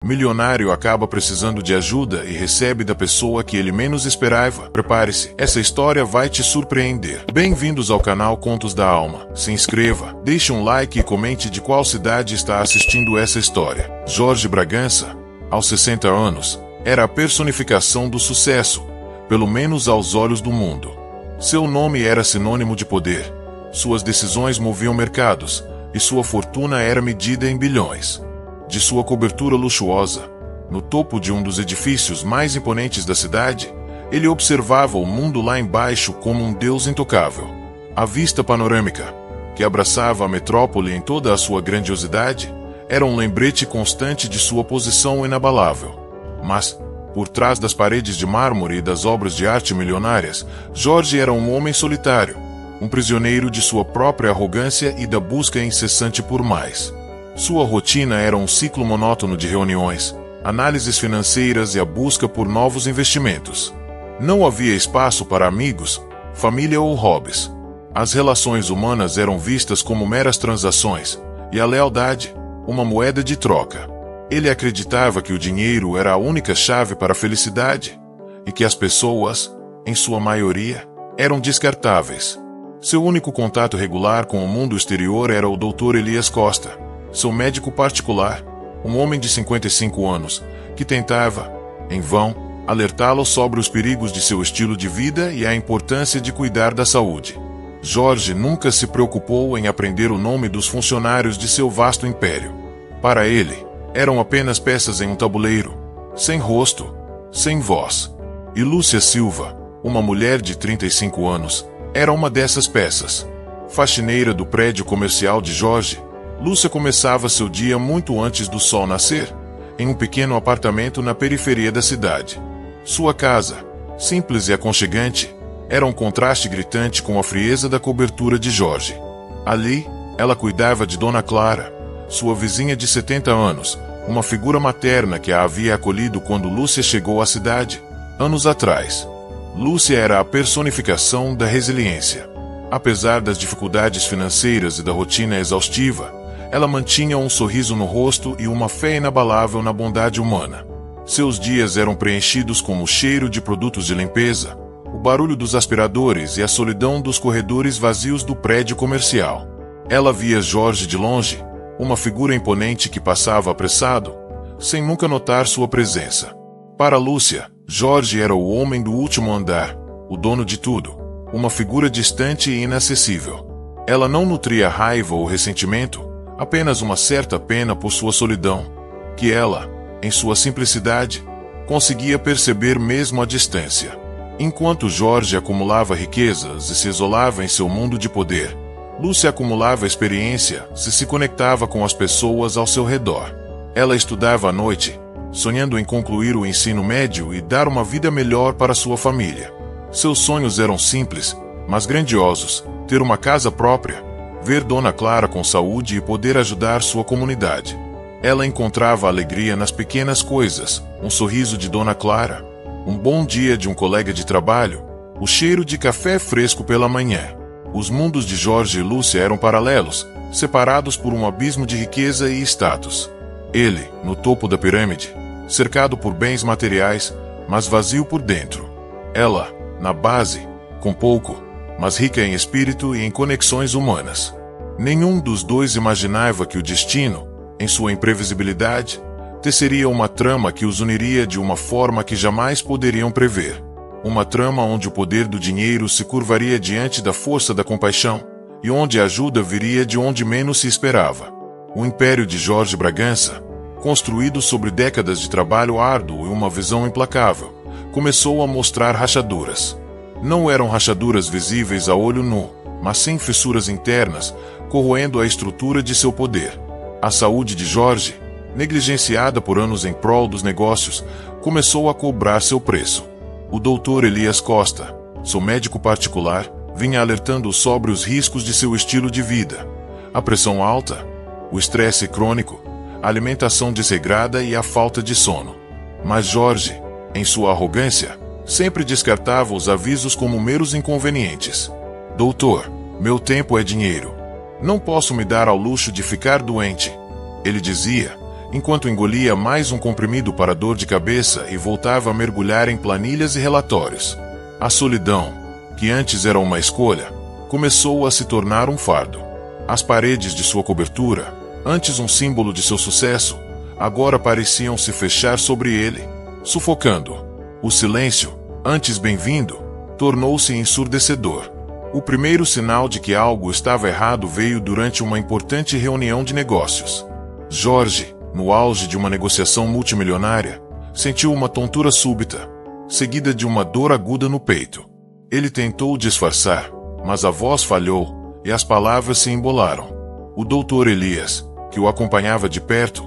Milionário acaba precisando de ajuda e recebe da pessoa que ele menos esperava. Prepare-se, essa história vai te surpreender. Bem-vindos ao canal Contos da Alma. Se inscreva, deixe um like e comente de qual cidade está assistindo essa história. Jorge Bragança, aos 60 anos, era a personificação do sucesso, pelo menos aos olhos do mundo. Seu nome era sinônimo de poder, suas decisões moviam mercados, e sua fortuna era medida em bilhões. De sua cobertura luxuosa, no topo de um dos edifícios mais imponentes da cidade, ele observava o mundo lá embaixo como um deus intocável. A vista panorâmica, que abraçava a metrópole em toda a sua grandiosidade, era um lembrete constante de sua posição inabalável. Mas, por trás das paredes de mármore e das obras de arte milionárias, Jorge era um homem solitário, um prisioneiro de sua própria arrogância e da busca incessante por mais. Sua rotina era um ciclo monótono de reuniões, análises financeiras e a busca por novos investimentos. Não havia espaço para amigos, família ou hobbies. As relações humanas eram vistas como meras transações, e a lealdade, uma moeda de troca. Ele acreditava que o dinheiro era a única chave para a felicidade, e que as pessoas, em sua maioria, eram descartáveis. Seu único contato regular com o mundo exterior era o Dr. Elias Costa, seu médico particular, um homem de 55 anos, que tentava, em vão, alertá-lo sobre os perigos de seu estilo de vida e a importância de cuidar da saúde. Jorge nunca se preocupou em aprender o nome dos funcionários de seu vasto império. Para ele, eram apenas peças em um tabuleiro, sem rosto, sem voz. E Lúcia Silva, uma mulher de 35 anos, era uma dessas peças. Faxineira do prédio comercial de Jorge, Lúcia começava seu dia muito antes do sol nascer, em um pequeno apartamento na periferia da cidade. Sua casa, simples e aconchegante, era um contraste gritante com a frieza da cobertura de Jorge. Ali, ela cuidava de Dona Clara, sua vizinha de 70 anos, uma figura materna que a havia acolhido quando Lúcia chegou à cidade, anos atrás. Lúcia era a personificação da resiliência. Apesar das dificuldades financeiras e da rotina exaustiva, ela mantinha um sorriso no rosto e uma fé inabalável na bondade humana. Seus dias eram preenchidos com o cheiro de produtos de limpeza, o barulho dos aspiradores e a solidão dos corredores vazios do prédio comercial. Ela via Jorge de longe, uma figura imponente que passava apressado, sem nunca notar sua presença. Para Lúcia, Jorge era o homem do último andar, o dono de tudo, uma figura distante e inacessível. Ela não nutria raiva ou ressentimento, apenas uma certa pena por sua solidão, que ela, em sua simplicidade, conseguia perceber mesmo à distância. Enquanto Jorge acumulava riquezas e se isolava em seu mundo de poder, Lúcia acumulava experiência e se conectava com as pessoas ao seu redor. Ela estudava à noite, sonhando em concluir o ensino médio e dar uma vida melhor para sua família. Seus sonhos eram simples, mas grandiosos: ter uma casa própria, ver Dona Clara com saúde e poder ajudar sua comunidade. Ela encontrava alegria nas pequenas coisas: um sorriso de Dona Clara, um bom dia de um colega de trabalho, o cheiro de café fresco pela manhã. Os mundos de Jorge e Lúcia eram paralelos, separados por um abismo de riqueza e status. Ele, no topo da pirâmide, cercado por bens materiais, mas vazio por dentro. Ela, na base, com pouco, mas rica em espírito e em conexões humanas. Nenhum dos dois imaginava que o destino, em sua imprevisibilidade, teceria uma trama que os uniria de uma forma que jamais poderiam prever. Uma trama onde o poder do dinheiro se curvaria diante da força da compaixão, e onde a ajuda viria de onde menos se esperava. O império de Jorge Bragança, construído sobre décadas de trabalho árduo e uma visão implacável, começou a mostrar rachaduras. Não eram rachaduras visíveis a olho nu, mas sim fissuras internas, corroendo a estrutura de seu poder. A saúde de Jorge, negligenciada por anos em prol dos negócios, começou a cobrar seu preço. O Dr. Elias Costa, seu médico particular, vinha alertando sobre os riscos de seu estilo de vida: a pressão alta, o estresse crônico, a alimentação desregrada e a falta de sono. Mas Jorge, em sua arrogância, sempre descartava os avisos como meros inconvenientes. Doutor, meu tempo é dinheiro. Não posso me dar ao luxo de ficar doente, ele dizia, enquanto engolia mais um comprimido para dor de cabeça e voltava a mergulhar em planilhas e relatórios. A solidão, que antes era uma escolha, começou a se tornar um fardo. As paredes de sua cobertura, antes um símbolo de seu sucesso, agora pareciam se fechar sobre ele, sufocando. O silêncio, antes bem-vindo, tornou-se ensurdecedor. O primeiro sinal de que algo estava errado veio durante uma importante reunião de negócios. Jorge, no auge de uma negociação multimilionária, sentiu uma tontura súbita, seguida de uma dor aguda no peito. Ele tentou disfarçar, mas a voz falhou e as palavras se embolaram. O Dr. Elias, que o acompanhava de perto,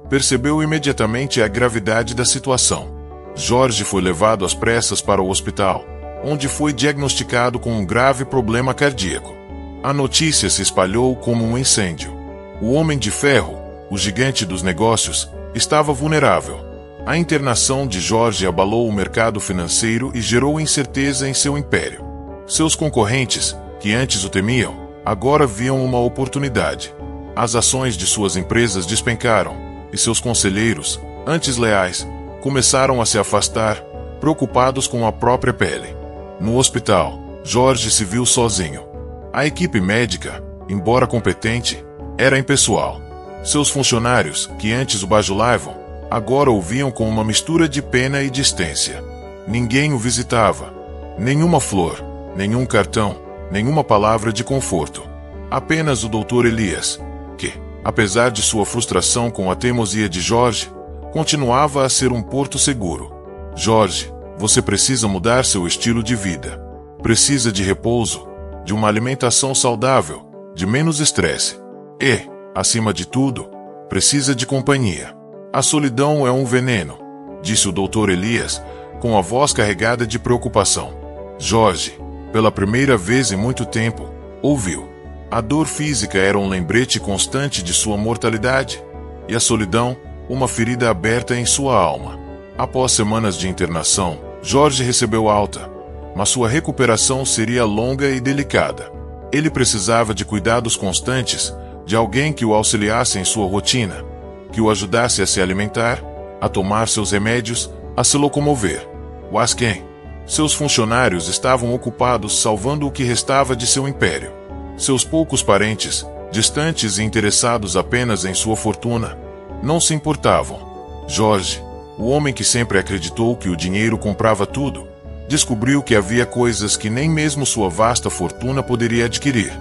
percebeu imediatamente a gravidade da situação. Jorge foi levado às pressas para o hospital, onde foi diagnosticado com um grave problema cardíaco. A notícia se espalhou como um incêndio. O Homem de Ferro, o gigante dos negócios, estava vulnerável. A internação de Jorge abalou o mercado financeiro e gerou incerteza em seu império. Seus concorrentes, que antes o temiam, agora viam uma oportunidade. As ações de suas empresas despencaram, e seus conselheiros, antes leais, começaram a se afastar, preocupados com a própria pele. No hospital, Jorge se viu sozinho. A equipe médica, embora competente, era impessoal. Seus funcionários, que antes o bajulavam, agora o viam com uma mistura de pena e distância. Ninguém o visitava. Nenhuma flor, nenhum cartão, nenhuma palavra de conforto. Apenas o Dr. Elias, que, apesar de sua frustração com a teimosia de Jorge, continuava a ser um porto seguro. Jorge, você precisa mudar seu estilo de vida. Precisa de repouso, de uma alimentação saudável, de menos estresse. E, acima de tudo, precisa de companhia. A solidão é um veneno, disse o Dr. Elias, com a voz carregada de preocupação. Jorge, pela primeira vez em muito tempo, ouviu. A dor física era um lembrete constante de sua mortalidade, e a solidão, uma ferida aberta em sua alma. Após semanas de internação, Jorge recebeu alta, mas sua recuperação seria longa e delicada. Ele precisava de cuidados constantes, de alguém que o auxiliasse em sua rotina, que o ajudasse a se alimentar, a tomar seus remédios, a se locomover. Wasken. Seus funcionários estavam ocupados salvando o que restava de seu império. Seus poucos parentes, distantes e interessados apenas em sua fortuna, não se importavam. Jorge, o homem que sempre acreditou que o dinheiro comprava tudo, descobriu que havia coisas que nem mesmo sua vasta fortuna poderia adquirir: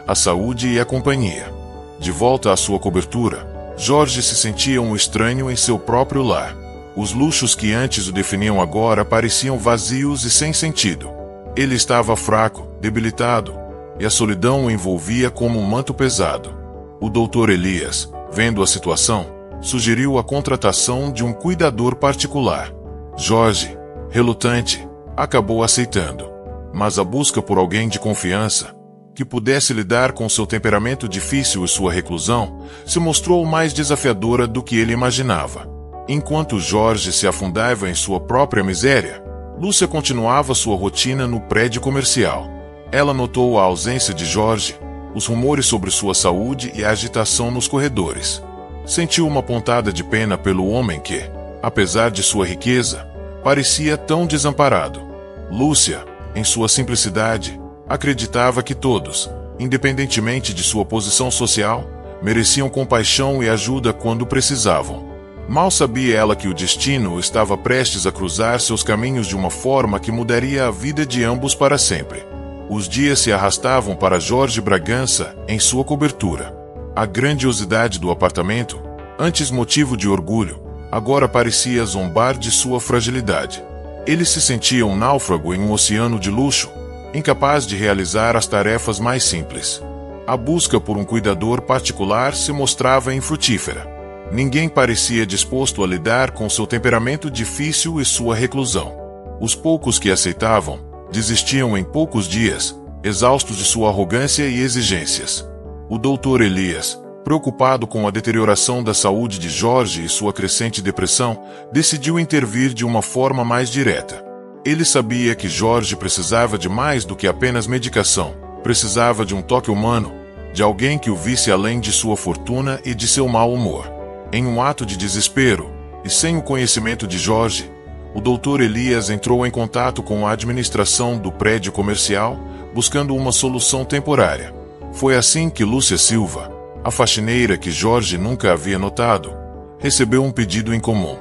a saúde e a companhia. De volta à sua cobertura, Jorge se sentia um estranho em seu próprio lar. Os luxos que antes o definiam agora pareciam vazios e sem sentido. Ele estava fraco, debilitado, e a solidão o envolvia como um manto pesado. O Dr. Elias, vendo a situação, sugeriu a contratação de um cuidador particular. Jorge, relutante, acabou aceitando. Mas a busca por alguém de confiança, que pudesse lidar com seu temperamento difícil e sua reclusão, se mostrou mais desafiadora do que ele imaginava. Enquanto Jorge se afundava em sua própria miséria, Lúcia continuava sua rotina no prédio comercial. Ela notou a ausência de Jorge, os rumores sobre sua saúde e a agitação nos corredores. Sentiu uma pontada de pena pelo homem que, apesar de sua riqueza, parecia tão desamparado. Lúcia, em sua simplicidade, acreditava que todos, independentemente de sua posição social, mereciam compaixão e ajuda quando precisavam. Mal sabia ela que o destino estava prestes a cruzar seus caminhos de uma forma que mudaria a vida de ambos para sempre. Os dias se arrastavam para Jorge Bragança em sua cobertura. A grandiosidade do apartamento, antes motivo de orgulho, agora parecia zombar de sua fragilidade. Ele se sentia um náufrago em um oceano de luxo, incapaz de realizar as tarefas mais simples. A busca por um cuidador particular se mostrava infrutífera. Ninguém parecia disposto a lidar com seu temperamento difícil e sua reclusão. Os poucos que aceitavam desistiam em poucos dias, exaustos de sua arrogância e exigências. O Dr. Elias, preocupado com a deterioração da saúde de Jorge e sua crescente depressão, decidiu intervir de uma forma mais direta. Ele sabia que Jorge precisava de mais do que apenas medicação. Precisava de um toque humano, de alguém que o visse além de sua fortuna e de seu mau humor. Em um ato de desespero, e sem o conhecimento de Jorge, o Dr. Elias entrou em contato com a administração do prédio comercial, buscando uma solução temporária. Foi assim que Lúcia Silva, a faxineira que Jorge nunca havia notado, recebeu um pedido em comum.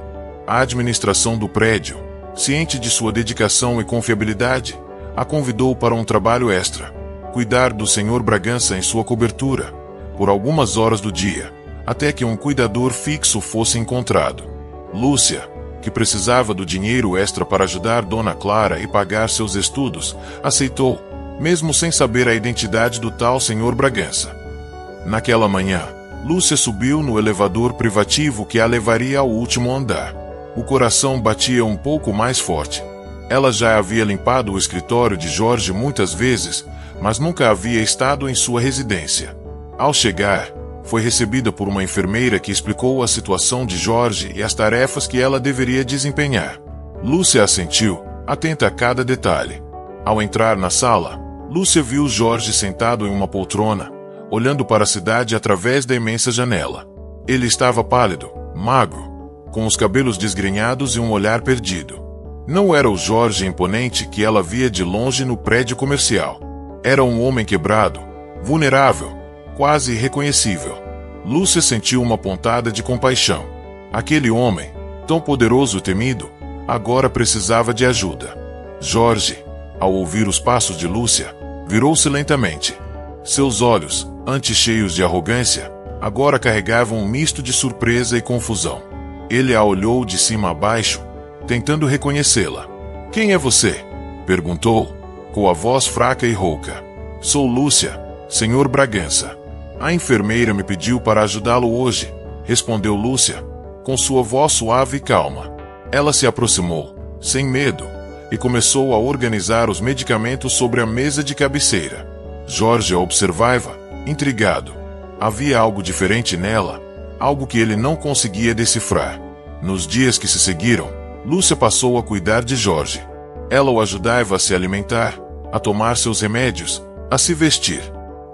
A administração do prédio, ciente de sua dedicação e confiabilidade, a convidou para um trabalho extra, cuidar do Sr. Bragança em sua cobertura, por algumas horas do dia, até que um cuidador fixo fosse encontrado. Lúcia, que precisava do dinheiro extra para ajudar Dona Clara e pagar seus estudos, aceitou, mesmo sem saber a identidade do tal Sr. Bragança. Naquela manhã, Lúcia subiu no elevador privativo que a levaria ao último andar. O coração batia um pouco mais forte. Ela já havia limpado o escritório de Jorge muitas vezes, mas nunca havia estado em sua residência. Ao chegar, foi recebida por uma enfermeira que explicou a situação de Jorge e as tarefas que ela deveria desempenhar. Lúcia assentiu, atenta a cada detalhe. Ao entrar na sala, Lúcia viu Jorge sentado em uma poltrona, olhando para a cidade através da imensa janela. Ele estava pálido, magro, com os cabelos desgrenhados e um olhar perdido. Não era o Jorge imponente que ela via de longe no prédio comercial. Era um homem quebrado, vulnerável, quase irreconhecível. Lúcia sentiu uma pontada de compaixão. Aquele homem, tão poderoso e temido, agora precisava de ajuda. Jorge, ao ouvir os passos de Lúcia, virou-se lentamente. Seus olhos, antes cheios de arrogância, agora carregavam um misto de surpresa e confusão. Ele a olhou de cima a baixo, tentando reconhecê-la. "Quem é você?" perguntou, com a voz fraca e rouca. "Sou Lúcia, Sr. Bragança. A enfermeira me pediu para ajudá-lo hoje", respondeu Lúcia, com sua voz suave e calma. Ela se aproximou, sem medo, e começou a organizar os medicamentos sobre a mesa de cabeceira. Jorge a observava, intrigado. Havia algo diferente nela, algo que ele não conseguia decifrar. Nos dias que se seguiram, Lúcia passou a cuidar de Jorge. Ela o ajudava a se alimentar, a tomar seus remédios, a se vestir.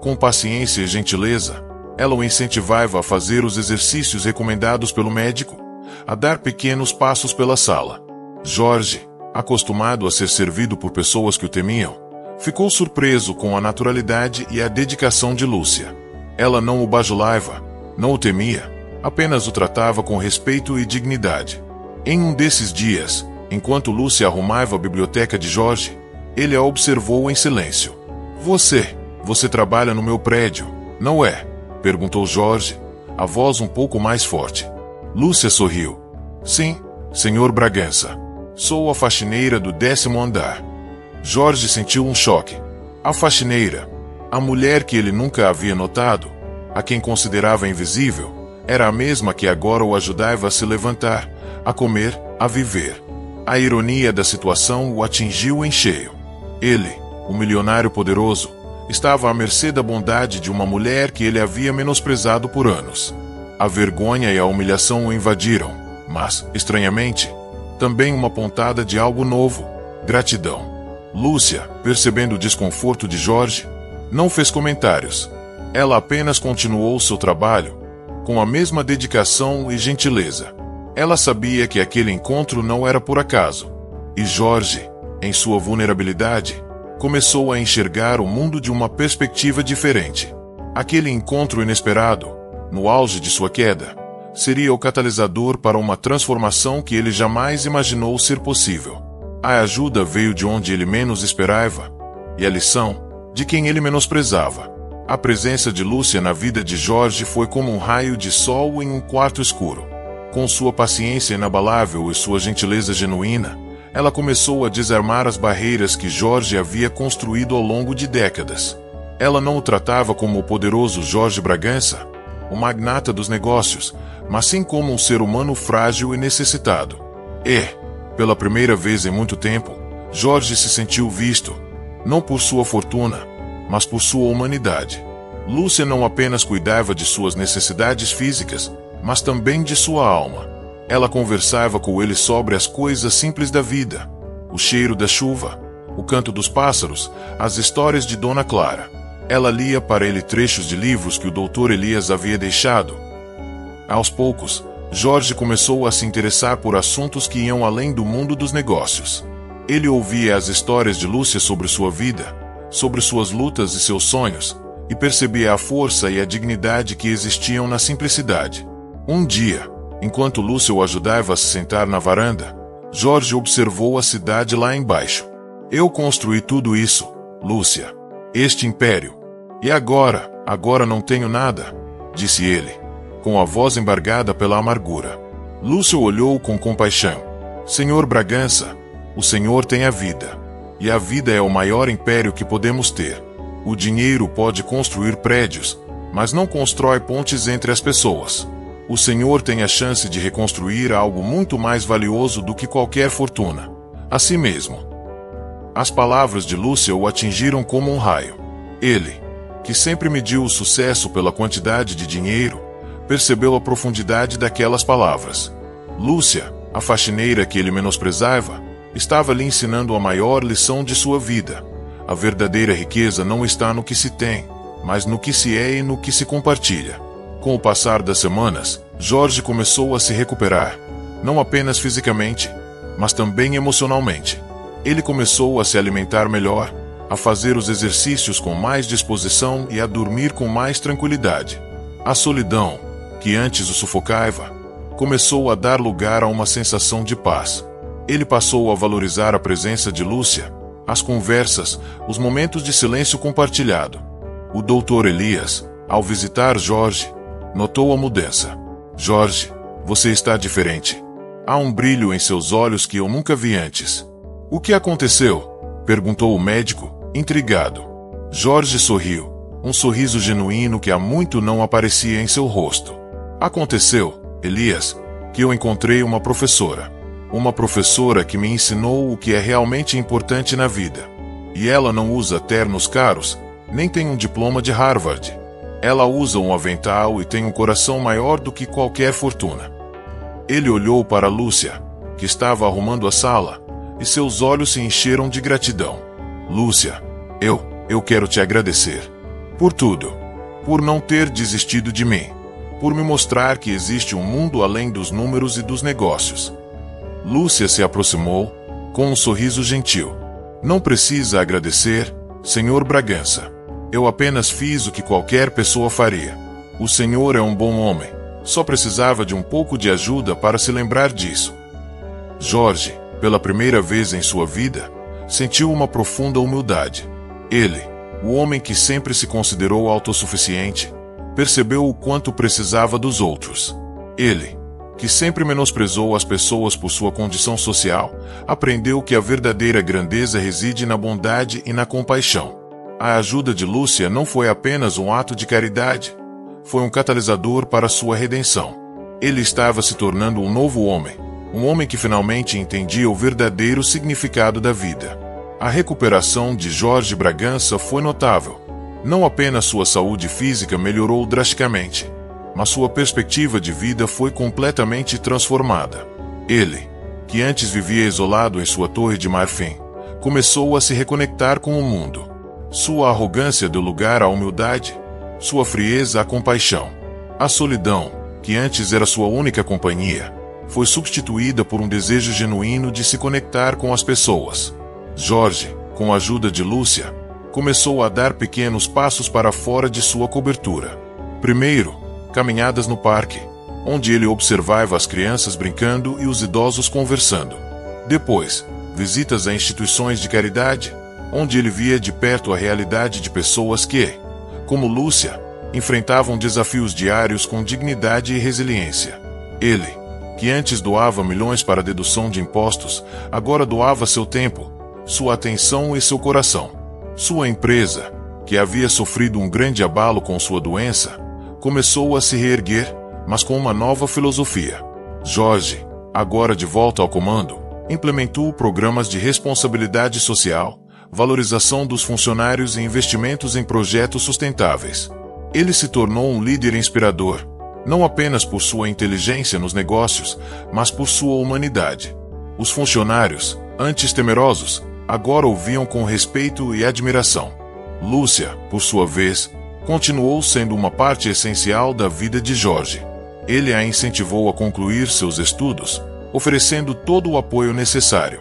Com paciência e gentileza, ela o incentivava a fazer os exercícios recomendados pelo médico, a dar pequenos passos pela sala. Jorge, acostumado a ser servido por pessoas que o temiam, ficou surpreso com a naturalidade e a dedicação de Lúcia. Ela não o bajulava, não o temia, apenas o tratava com respeito e dignidade. Em um desses dias, enquanto Lúcia arrumava a biblioteca de Jorge, ele a observou em silêncio. Você trabalha no meu prédio, não é?" perguntou Jorge, a voz um pouco mais forte. Lúcia sorriu. "Sim, Sr. Bragança. Sou a faxineira do 10º andar." Jorge sentiu um choque. A faxineira, a mulher que ele nunca havia notado, a quem considerava invisível, era a mesma que agora o ajudava a se levantar, a comer, a viver. A ironia da situação o atingiu em cheio. Ele, o milionário poderoso, estava à mercê da bondade de uma mulher que ele havia menosprezado por anos. A vergonha e a humilhação o invadiram, mas, estranhamente, também uma pontada de algo novo: gratidão. Lúcia, percebendo o desconforto de Jorge, não fez comentários. Ela apenas continuou seu trabalho, com a mesma dedicação e gentileza. Ela sabia que aquele encontro não era por acaso. E Jorge, em sua vulnerabilidade, começou a enxergar o mundo de uma perspectiva diferente. Aquele encontro inesperado, no auge de sua queda, seria o catalisador para uma transformação que ele jamais imaginou ser possível. A ajuda veio de onde ele menos esperava, e a lição, de quem ele menosprezava. A presença de Lúcia na vida de Jorge foi como um raio de sol em um quarto escuro. Com sua paciência inabalável e sua gentileza genuína, ela começou a desarmar as barreiras que Jorge havia construído ao longo de décadas. Ela não o tratava como o poderoso Jorge Bragança, o magnata dos negócios, mas sim como um ser humano frágil e necessitado. E, pela primeira vez em muito tempo, Jorge se sentiu visto, não por sua fortuna, mas por sua humanidade. Lúcia não apenas cuidava de suas necessidades físicas, mas também de sua alma. Ela conversava com ele sobre as coisas simples da vida, o cheiro da chuva, o canto dos pássaros, as histórias de Dona Clara. Ela lia para ele trechos de livros que o Dr. Elias havia deixado. Aos poucos, Jorge começou a se interessar por assuntos que iam além do mundo dos negócios. Ele ouvia as histórias de Lúcia sobre sua vida, sobre suas lutas e seus sonhos, e percebia a força e a dignidade que existiam na simplicidade. Um dia, enquanto Lúcia o ajudava a se sentar na varanda, Jorge observou a cidade lá embaixo. Eu construí tudo isso, Lúcia. Este império. E agora não tenho nada, disse ele, com a voz embargada pela amargura. Lúcia olhou com compaixão. Senhor Bragança, o Senhor tem a vida. E a vida é o maior império que podemos ter. O dinheiro pode construir prédios, mas não constrói pontes entre as pessoas. O Senhor tem a chance de reconstruir algo muito mais valioso do que qualquer fortuna. A si mesmo. As palavras de Lúcia o atingiram como um raio. Ele, que sempre mediu o sucesso pela quantidade de dinheiro, percebeu a profundidade daquelas palavras. Lúcia, a faxineira que ele menosprezava, estava lhe ensinando a maior lição de sua vida. A verdadeira riqueza não está no que se tem, mas no que se é e no que se compartilha. Com o passar das semanas, Jorge começou a se recuperar, não apenas fisicamente, mas também emocionalmente. Ele começou a se alimentar melhor, a fazer os exercícios com mais disposição e a dormir com mais tranquilidade. A solidão, que antes o sufocava, começou a dar lugar a uma sensação de paz. Ele passou a valorizar a presença de Lúcia, as conversas, os momentos de silêncio compartilhado. O Dr. Elias, ao visitar Jorge, notou a mudança. Jorge, você está diferente. Há um brilho em seus olhos que eu nunca vi antes. O que aconteceu? Perguntou o médico, intrigado. Jorge sorriu, um sorriso genuíno que há muito não aparecia em seu rosto. Aconteceu, Elias, que eu encontrei uma professora. Uma professora que me ensinou o que é realmente importante na vida. E ela não usa ternos caros, nem tem um diploma de Harvard. Ela usa um avental e tem um coração maior do que qualquer fortuna. Ele olhou para Lúcia, que estava arrumando a sala, e seus olhos se encheram de gratidão. Lúcia, eu quero te agradecer. Por tudo. Por não ter desistido de mim. Por me mostrar que existe um mundo além dos números e dos negócios. Lúcia se aproximou, com um sorriso gentil. Não precisa agradecer, Senhor Bragança. Eu apenas fiz o que qualquer pessoa faria. O Senhor é um bom homem. Só precisava de um pouco de ajuda para se lembrar disso. Jorge, pela primeira vez em sua vida, sentiu uma profunda humildade. Ele, o homem que sempre se considerou autossuficiente, percebeu o quanto precisava dos outros. Ele, que sempre menosprezou as pessoas por sua condição social, aprendeu que a verdadeira grandeza reside na bondade e na compaixão. A ajuda de Lúcia não foi apenas um ato de caridade, foi um catalisador para sua redenção. Ele estava se tornando um novo homem, um homem que finalmente entendia o verdadeiro significado da vida. A recuperação de Jorge Bragança foi notável. Não apenas sua saúde física melhorou drasticamente, mas sua perspectiva de vida foi completamente transformada. Ele, que antes vivia isolado em sua torre de marfim, começou a se reconectar com o mundo. Sua arrogância deu lugar à humildade, sua frieza à compaixão. A solidão, que antes era sua única companhia, foi substituída por um desejo genuíno de se conectar com as pessoas. Jorge, com a ajuda de Lúcia, começou a dar pequenos passos para fora de sua cobertura. Primeiro, caminhadas no parque, onde ele observava as crianças brincando e os idosos conversando. Depois, visitas a instituições de caridade, onde ele via de perto a realidade de pessoas que, como Lúcia, enfrentavam desafios diários com dignidade e resiliência. Ele, que antes doava milhões para dedução de impostos, agora doava seu tempo, sua atenção e seu coração. Sua empresa, que havia sofrido um grande abalo com sua doença, começou a se reerguer, mas com uma nova filosofia. Jorge, agora de volta ao comando, implementou programas de responsabilidade social, valorização dos funcionários e investimentos em projetos sustentáveis. Ele se tornou um líder inspirador, não apenas por sua inteligência nos negócios, mas por sua humanidade. Os funcionários, antes temerosos, agora ouviam com respeito e admiração. Lúcia, por sua vez, continuou sendo uma parte essencial da vida de Jorge. Ele a incentivou a concluir seus estudos, oferecendo todo o apoio necessário.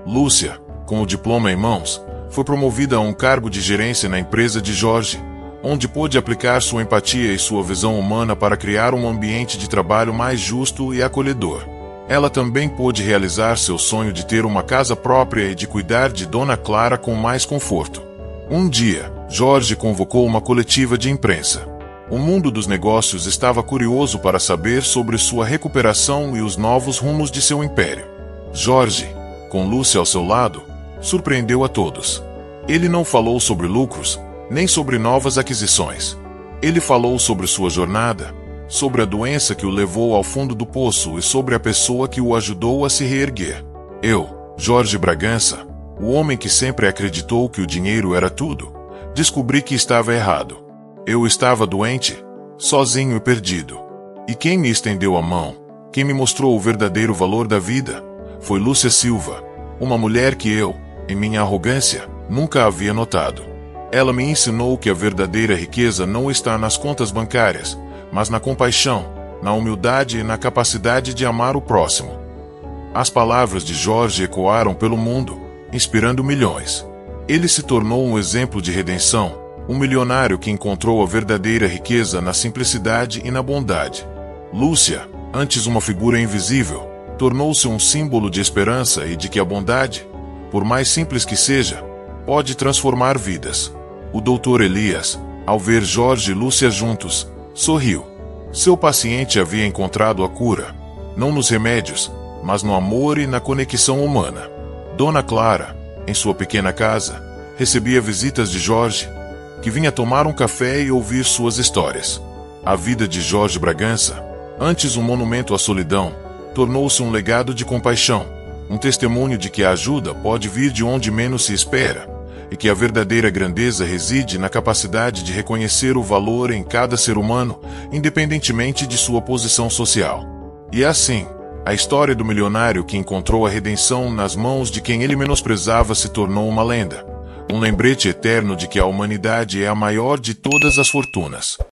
Lúcia, com o diploma em mãos, foi promovida a um cargo de gerência na empresa de Jorge, onde pôde aplicar sua empatia e sua visão humana para criar um ambiente de trabalho mais justo e acolhedor. Ela também pôde realizar seu sonho de ter uma casa própria e de cuidar de Dona Clara com mais conforto. Um dia, Jorge convocou uma coletiva de imprensa. O mundo dos negócios estava curioso para saber sobre sua recuperação e os novos rumos de seu império. Jorge, com Lúcia ao seu lado, surpreendeu a todos. Ele não falou sobre lucros, nem sobre novas aquisições. Ele falou sobre sua jornada, sobre a doença que o levou ao fundo do poço e sobre a pessoa que o ajudou a se reerguer. Eu, Jorge Bragança, o homem que sempre acreditou que o dinheiro era tudo, descobri que estava errado. Eu estava doente, sozinho e perdido. E quem me estendeu a mão, quem me mostrou o verdadeiro valor da vida, foi Lúcia Silva, uma mulher que eu, em minha arrogância, nunca havia notado. Ela me ensinou que a verdadeira riqueza não está nas contas bancárias, mas na compaixão, na humildade e na capacidade de amar o próximo. As palavras de Jorge ecoaram pelo mundo, inspirando milhões. Ele se tornou um exemplo de redenção, um milionário que encontrou a verdadeira riqueza na simplicidade e na bondade. Lúcia, antes uma figura invisível, tornou-se um símbolo de esperança e de que a bondade, por mais simples que seja, pode transformar vidas. O Dr. Elias, ao ver Jorge e Lúcia juntos, sorriu. Seu paciente havia encontrado a cura, não nos remédios, mas no amor e na conexão humana. Dona Clara, em sua pequena casa, recebia visitas de Jorge, que vinha tomar um café e ouvir suas histórias. A vida de Jorge Bragança, antes um monumento à solidão, tornou-se um legado de compaixão, um testemunho de que a ajuda pode vir de onde menos se espera, e que a verdadeira grandeza reside na capacidade de reconhecer o valor em cada ser humano, independentemente de sua posição social. E assim, a história do milionário que encontrou a redenção nas mãos de quem ele menosprezava se tornou uma lenda. Um lembrete eterno de que a humanidade é a maior de todas as fortunas.